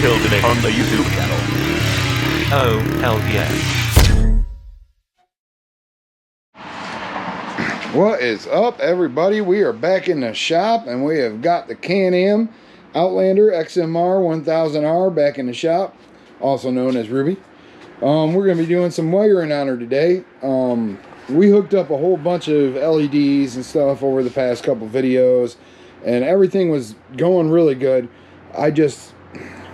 killed it on the YouTube channel. Oh, hell yeah. What is up, everybody? We are back in the shop and we have got the Can-Am Outlander XMR 1000R back in the shop, also known as Ruby. We're going to be doing some wiring on her today. We hooked up a whole bunch of LEDs and stuff over the past couple videos, and everything was going really good. I just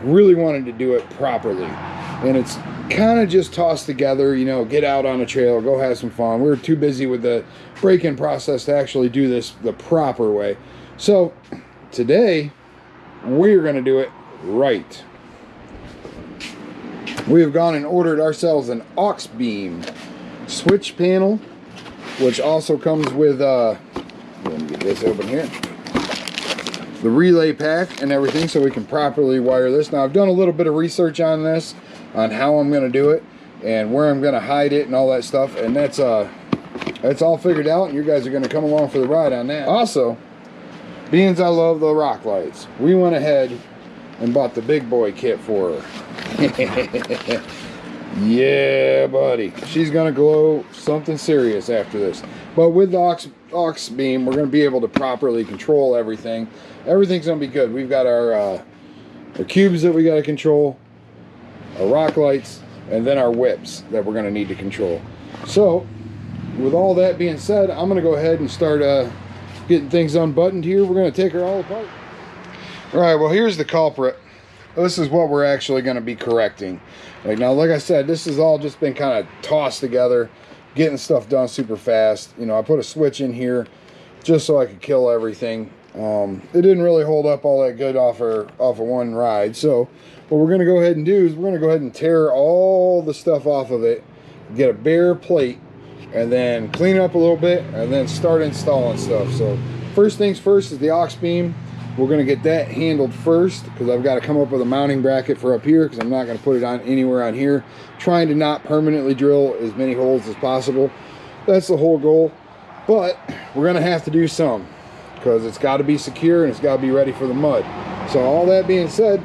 really wanted to do it properly, and it's kind of just tossed together, you know, get out on a trail, go have some fun. We were too busy with the break-in process to actually do this the proper way. So today we're going to do it right. We have gone and ordered ourselves an Auxbeam switch panel, which also comes with let me get this open here, the relay pack and everything, so we can properly wire this. Now I've done a little bit of research on this, on how I'm going to do it and where I'm going to hide it and all that stuff, and that's all figured out, and you guys are going to come along for the ride on that. Also, being as I love the rock lights, we went ahead and bought the big boy kit for her. Yeah, buddy, she's gonna glow something serious after this. But with the Auxbeam, we're gonna be able to properly control everything. Everything's gonna be good. We've got our cubes that we got to control, our rock lights, and then our whips that we're gonna need to control. So with all that being said, I'm gonna go ahead and start getting things unbuttoned here. We're gonna take her all apart. All right, well, here's the culprit. This is what we're actually going to be correcting. Like I said, this has all just been kind of tossed together, getting stuff done super fast. You know, I put a switch in here just so I could kill everything. It didn't really hold up all that good off of one ride. So what we're going to go ahead and do is we're going to go ahead and tear all the stuff off of it, get a bare plate, and then clean it up a little bit, and then start installing stuff. So first things first is the Auxbeam. We're going to get that handled first, because I've got to come up with a mounting bracket for up here, because I'm not going to put it on anywhere on here. Trying to not permanently drill as many holes as possible. That's the whole goal. But we're going to have to do some, because it's got to be secure and it's got to be ready for the mud. So all that being said,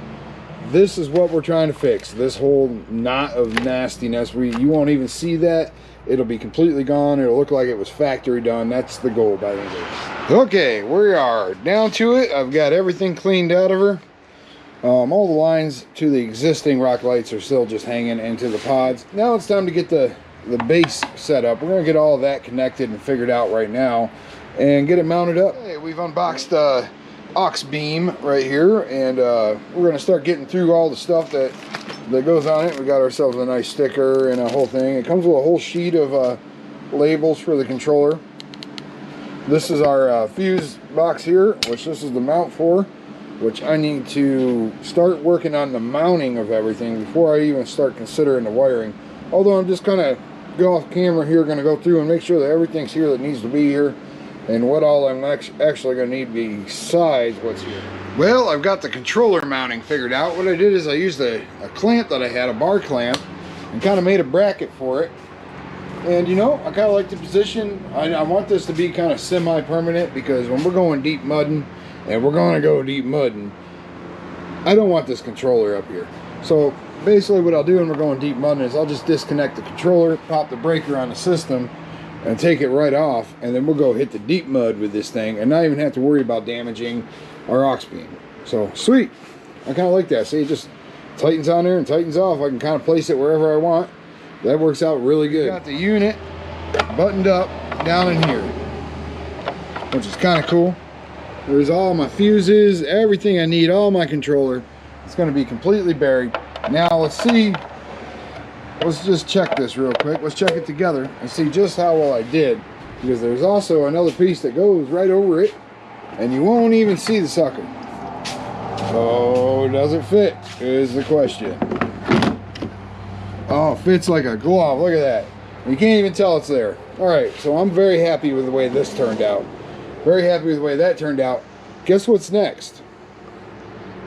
this is what we're trying to fix. This whole knot of nastiness, you won't even see that. It'll be completely gone. It'll look like it was factory done. That's the goal by the way. Okay, we are down to it. I've got everything cleaned out of her. All the lines to the existing rock lights are still just hanging into the pods. Now it's time to get the base set up. We're going to get all of that connected and figured out right now and get it mounted up. Okay, we've unboxed Auxbeam right here, and we're going to start getting through all the stuff that goes on it. We got ourselves a nice sticker and a whole thing. It comes with a whole sheet of labels for the controller. This is our fuse box here, which this is the mount for, which I need to start working on the mounting of everything before I even start considering the wiring. Although I'm just kind of go off camera here, going to go through and make sure that everything's here that needs to be here, and what all I'm actually going to need besides what's here. Well, I've got the controller mounting figured out. What I did is I used a clamp that I had, a bar clamp, and kind of made a bracket for it. And you know, I kind of like the position. I want this to be kind of semi-permanent, because when we're going deep mudding, and we're going to go deep mudding, I don't want this controller up here. So basically what I'll do when we're going deep mudding is I'll just disconnect the controller, pop the breaker on the system, and take it right off, and then we'll go hit the deep mud with this thing and not even have to worry about damaging our Auxbeam. So sweet. I kind of like that. See, it just tightens on there and tightens off. I can kind of place it wherever I want. That works out really good. Got the unit buttoned up down in here, which is kind of cool. There's all my fuses, everything I need, all my controller. It's going to be completely buried. Now let's see. Let's just check this real quick. Let's check it together and see just how well I did, because there's also another piece that goes right over it, and you won't even see the sucker. Oh, does it fit is the question. Oh, it fits like a glove. Look at that. You can't even tell it's there. All right, so I'm very happy with the way this turned out. Very happy with the way that turned out. Guess what's next?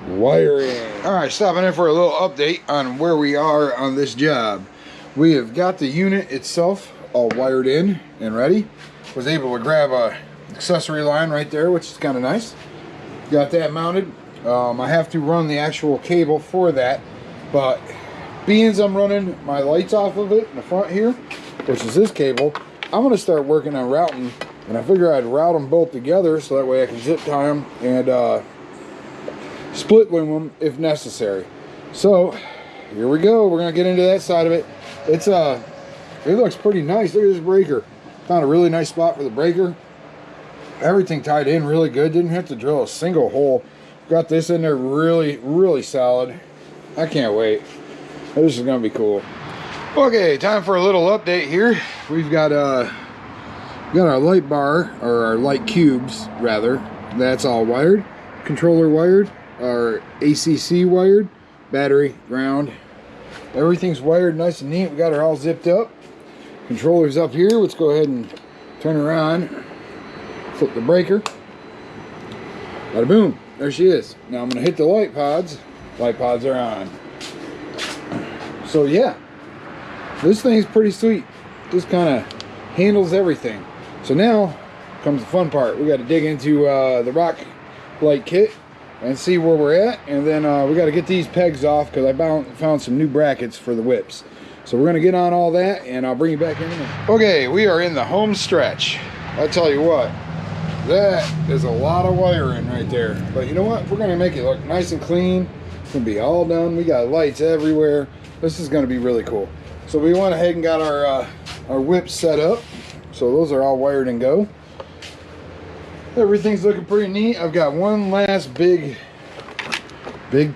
Wiring. All right, stopping in for a little update on where we are on this job. We have got the unit itself all wired in and ready. Was able to grab a accessory line right there, which is kind of nice. Got that mounted. I have to run the actual cable for that, but being as I'm running my lights off of it in the front here, which is this cable, I'm going to start working on routing, and I figure I'd route them both together so that way I can zip tie them and split wing them if necessary. So here we go. We're going to get into that side of it. It looks pretty nice. Look at this breaker. Found a really nice spot for the breaker. Everything tied in really good. Didn't have to drill a single hole. Got this in there really solid. I can't wait. This is gonna be cool. Okay, time for a little update here. We've got our light bar, or our light cubes rather. That's all wired. Controller wired. Our ACC wired. Battery, ground. Everything's wired nice and neat. We got her all zipped up. Controller's up here. Let's go ahead and turn her on. Flip the breaker. Bada boom. There she is. Now I'm going to hit the light pods. Light pods are on. So yeah, this thing's pretty sweet. Just kind of handles everything. So now comes the fun part. We got to dig into the rock light kit and see where we're at. And then we got to get these pegs off because I found some new brackets for the whips. So we're going to get on all that, and I'll bring you back in a minute. Okay, we are in the home stretch. I tell you what, that is a lot of wiring right there. But you know what? We're going to make it look nice and clean. It's going to be all done. We got lights everywhere. This is going to be really cool. So we went ahead and got our whips set up. So those are all wired and go. Everything's looking pretty neat. I've got one last big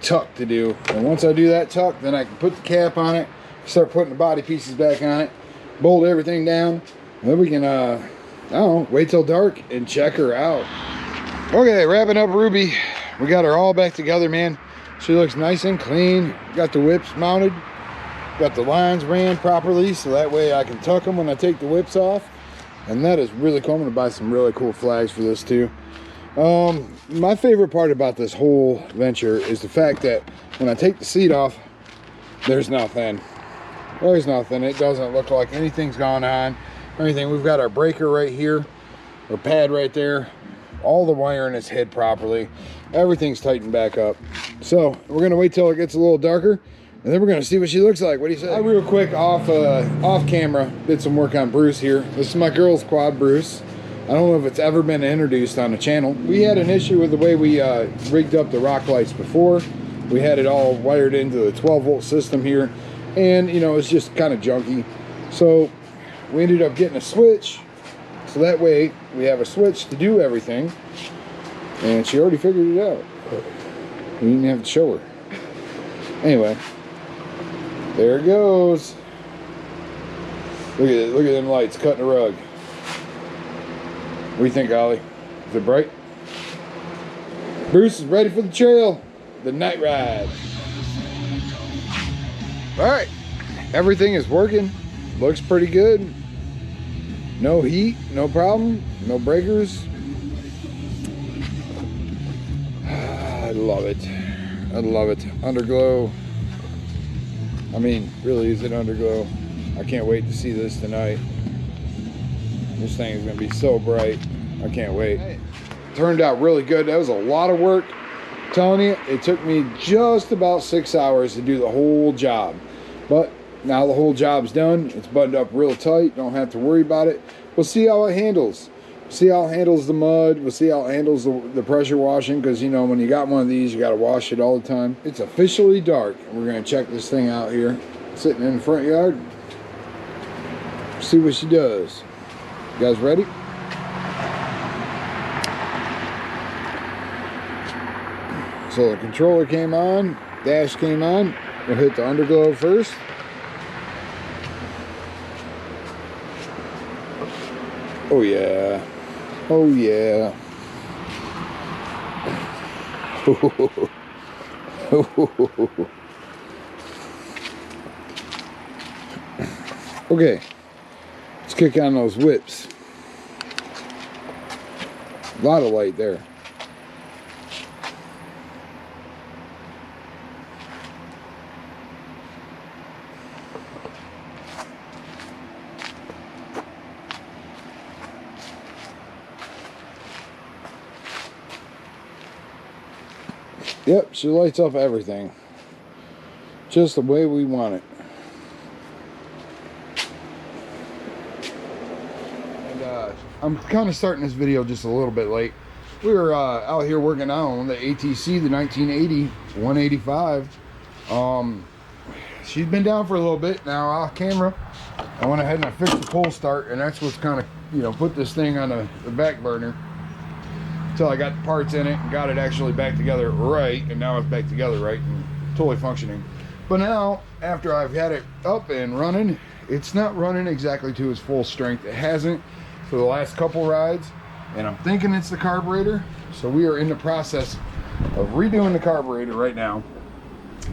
tuck to do. And once I do that tuck, then I can put the cap on it. Start putting the body pieces back on it, bolt everything down, and then we can I don't know, wait till dark and check her out. Okay, wrapping up Ruby. We got her all back together, man. She looks nice and clean. Got the whips mounted, got the lines ran properly so that way I can tuck them when I take the whips off. And that is really cool. I'm gonna buy some really cool flags for this too. My favorite part about this whole venture is the fact that when I take the seat off, there's nothing. There's nothing. It doesn't look like anything's gone on or anything. We've got our breaker right here, our pad right there. All the wiring is hid properly. Everything's tightened back up. So we're gonna wait till it gets a little darker, and then we're gonna see what she looks like. What do you say? Real quick, off camera, did some work on Bruce here. This is my girl's quad, Bruce. I don't know if it's ever been introduced on the channel. We had an issue with the way we rigged up the rock lights before. We had it all wired into the 12-volt system here. And you know, it's just kind of junky, so we ended up getting a switch, so that way we have a switch to do everything. And she already figured it out. We didn't have to show her. Anyway, there it goes. Look at it. Look at them lights cutting the rug. What do you think, Ollie? Is it bright? Bruce is ready for the trail, the night ride. All right, everything is working. Looks pretty good. No heat, no problem, no breakers. I love it. I love it. Underglow. I mean, really, is it underglow? I can't wait to see this tonight. This thing is gonna be so bright. I can't wait. Turned out really good. That was a lot of work. I'm telling you, it took me just about 6 hours to do the whole job. But now the whole job's done. It's buttoned up real tight. Don't have to worry about it. We'll see how it handles. See how it handles the mud. We'll see how it handles the pressure washing, because you know, when you got one of these, you got to wash it all the time. It's officially dark. We're going to check this thing out here, sitting in the front yard. See what she does. You guys ready? So the controller came on, dash came on. We'll hit the underglow first. Oh yeah. Oh yeah. Okay, let's kick on those whips. A lot of light there. Yep, she lights up everything just the way we want it. And I'm kind of starting this video just a little bit late. We were out here working on the ATC, the 1980 185. She's been down for a little bit now off camera. I went ahead and I fixed the pull start, and that's what's kind of, you know, put this thing on the back burner until I got the parts in it and got it actually back together right, and now it's back together right and totally functioning. But now, after I've had it up and running, it's not running exactly to its full strength. It hasn't for the last couple rides, and I'm thinking it's the carburetor. So we are in the process of redoing the carburetor right now.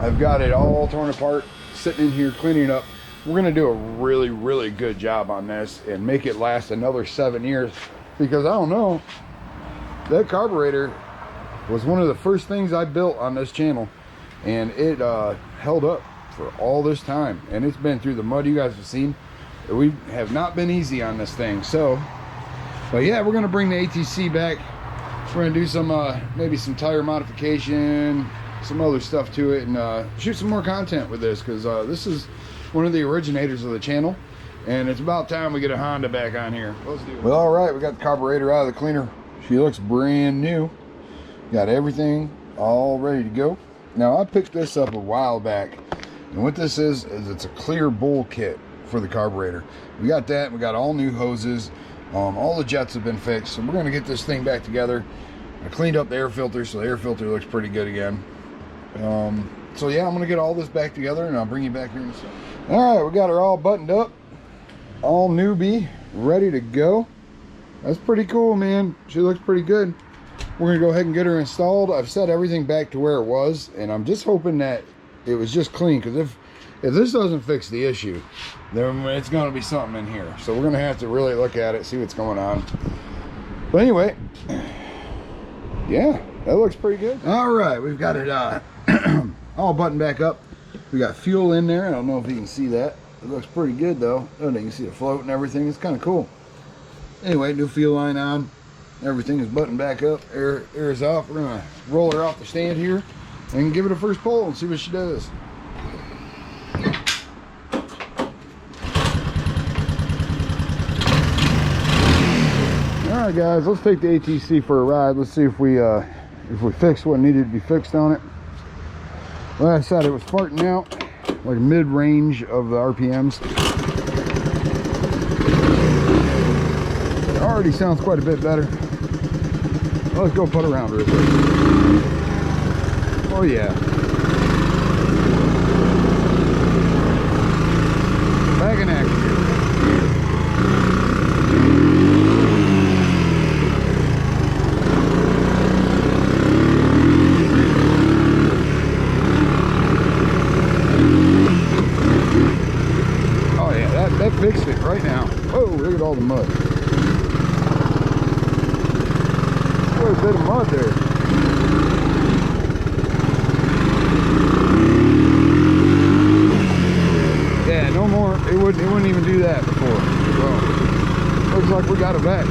I've got it all torn apart, sitting in here cleaning up. We're gonna do a really, really good job on this and make it last another 7 years, because I don't know, that carburetor was one of the first things I built on this channel, and it held up for all this time, and it's been through the mud. You guys have seen we have not been easy on this thing. So but yeah, we're gonna bring the ATC back. We're gonna do some maybe some tire modification, some other stuff to it, and shoot some more content with this, because this is one of the originators of the channel, and it's about time we get a Honda back on here. Let's do it. Well, all right, we got the carburetor out of the cleaner. She looks brand new. Got everything all ready to go. Now, I picked this up a while back, and what this is it's a clear bowl kit for the carburetor. We got that. We got all new hoses. All the jets have been fixed, so we're going to get this thing back together. I cleaned up the air filter, so the air filter looks pretty good again. So yeah, I'm going to get all this back together, and I'll bring you back here in a second. All right, we got her all buttoned up, all newbie, ready to go. That's pretty cool, man. She looks pretty good. We're going to go ahead and get her installed. I've set everything back to where it was, and I'm just hoping that it was just clean, because if this doesn't fix the issue, then it's going to be something in here. So we're going to have to really look at it, see what's going on. But anyway, yeah, that looks pretty good. All right, we've got it all buttoned back up. We got fuel in there. I don't know if you can see that. It looks pretty good though. You can see the float and everything. It's kind of cool. Anyway, new fuel line on. Everything is buttoned back up. Air is off. We're going to roll her off the stand here and give it a first pull and see what she does. All right, guys, let's take the ATC for a ride. Let's see if we fixed what needed to be fixed on it. Like I said, it was farting out like mid-range of the RPMs. It already sounds quite a bit better. Let's go put around real quick. Oh yeah. Back in action. That fixed it right now. Oh, look at all the mud. There's a bit of mud there. Yeah, no more. It wouldn't even do that before. So, looks like we got it back.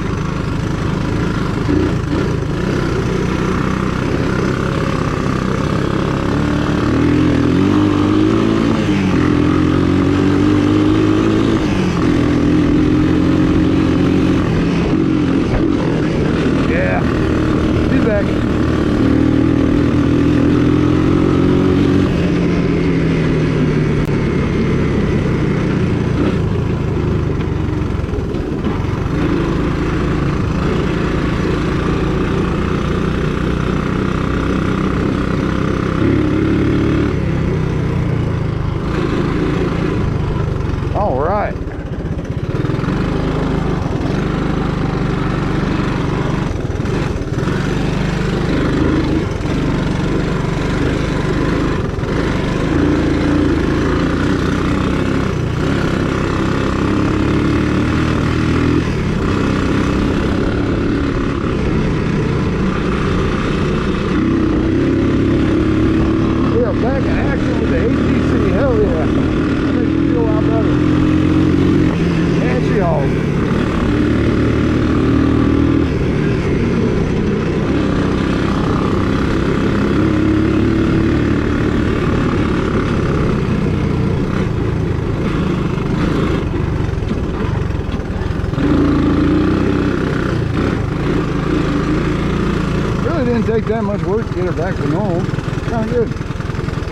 take that much work to get it back to normal. Kind of good.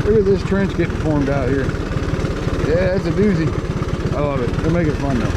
Look at this trench getting formed out here. Yeah, it's a doozy. I love it. It'll make it fun though.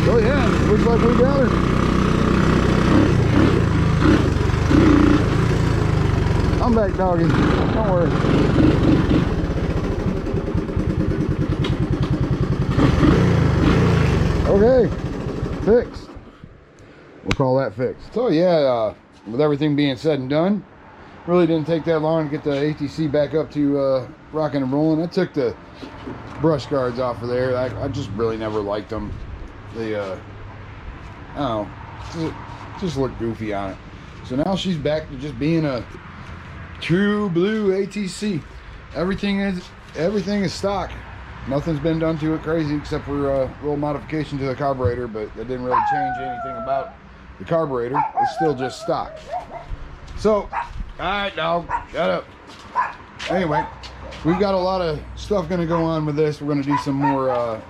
Oh yeah, looks like we got her. I'm back, doggy. Don't worry. Okay, fixed. We'll call that fixed. So yeah, with everything being said and done, really didn't take that long to get the ATC back up to rocking and rolling. I took the brush guards off of there. I just really never liked them. They I don't know, just look goofy on it. So now she's back to just being a true blue ATC. Everything is stock. Nothing's been done to it crazy except for a little modification to the carburetor, but that didn't really change anything about the carburetor. It's still just stock. So, alright dog, shut up. Anyway, we've got a lot of stuff going to go on with this. We're going to do some more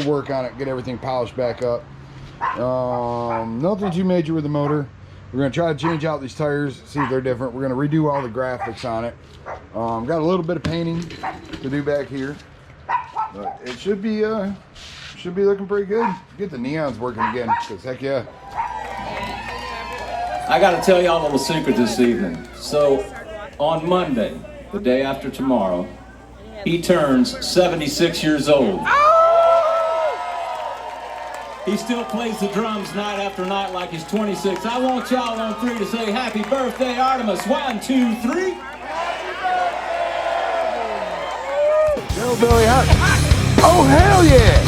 work on it, get everything polished back up. Nothing too major with the motor. We're going to try to change out these tires, see if they're different. We're going to redo all the graphics on it. Got a little bit of painting to do back here, but it should be looking pretty good. Get the neons working again, because heck yeah. I got to tell y'all a little secret this evening. So on Monday, the day after tomorrow, he turns 76 years old. He still plays the drums night after night like he's 26. I want y'all on three to say happy birthday, Artemis. 1, 2, 3. Go, Billy. Oh, hell yeah.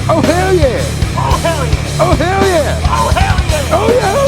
Oh, hell yeah. Oh, hell yeah. Oh, hell yeah. Oh, hell yeah. Oh, yeah.